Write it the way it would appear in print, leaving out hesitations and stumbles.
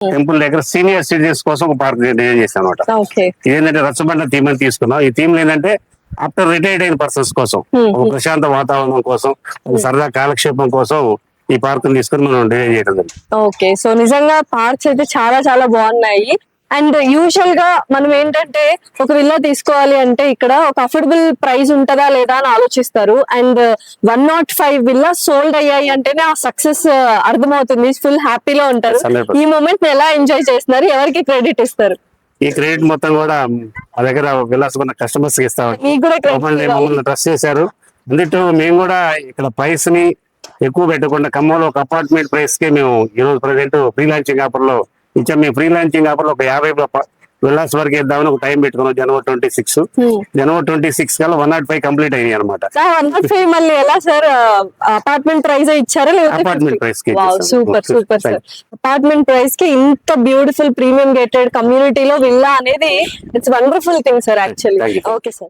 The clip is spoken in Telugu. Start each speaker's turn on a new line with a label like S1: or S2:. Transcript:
S1: టెంపుల్ దగ్గర సీనియర్ సిటిజన్స్ కోసం ఒక పార్క్ డిజైన్ చేశాను అనమాట.
S2: ఓకే.
S1: ఇదేంటంటే రచ్చబండ థీమ్ అని తీసుకున్నాం. ఈ థీమ్ ఏంటంటే ఆఫ్టర్ రిటైర్డ్ అయిన పర్సన్స్ కోసం, ఒక ప్రశాంత వాతావరణం కోసం, ఒక సరదా కాలక్షేపం కోసం ఈ పార్క్ తీసుకుని మనం డిజైన్ చేయడం జరిగింది.
S2: ఓకే. సో నిజంగా పార్క్స్ అయితే చాలా చాలా బాగున్నాయి. అండ్ యూజువల్ గా మనం ఏంటంటే ఒక విల్లా తీసుకోవాలి అంటే ఇక్కడ ఒక అఫోర్డబుల్ ప్రైస్ ఉంటదా లేదా అని ఆలోచిస్తారు. అండ్ 105 విల్లా సోల్డ్ అయ్యాయి అంటేనే ఆ సక్సెస్ అర్థమవుతుంది. ఫుల్ హ్యాపీలో ఉంటారు. ఈ మూమెంట్ ఎలా ఎంజాయ్ చేస్తున్నారు, ఎవరికి క్రెడిట్ ఇస్తారు?
S1: ఈ క్రెడిట్ మొత్తం కూడా మా దగ్గర విల్లాస్ ఉన్న కస్టమర్స్ ఇస్తామండి.
S2: మీకు కూడా
S1: మమ్మల్ని ట్రస్ట్ చేశారు. అందులో మేము కూడా ఇక్కడ ప్రైస్ ని ఎక్కువ పెట్టకుండా ఖమ్మంలో ఒక అపార్ట్మెంట్ ప్రైస్ కి మేము ఈ రోజు ప్రెసెంట్ ఫ్రీ లాంచింగ్ ఆఫర్ లో ఇచ్చాం. మేము ఫ్రీ లాంచింగ్ ఆఫర్ లో ఒక 50 విల్లాస్ వరకు ఇద్దామని ఒక టైం పెట్టుకున్నాం. జనవరి 26 కల్లా 105 కంప్లీట్ అయ్యాయి అనమాట.
S2: మళ్ళీ ఎలా సార్, అపార్ట్మెంట్ ప్రైస్ ఇచ్చారా లేదా?
S1: అపార్ట్మెంట్ ప్రైస్ కి.
S2: Super super sir. Apartment price కి ఇంత బ్యూటిఫుల్ ప్రీమియం గేటెడ్ కమ్యూనిటీలో విల్లా అనేది it's wonderful thing sir actually. Okay sir.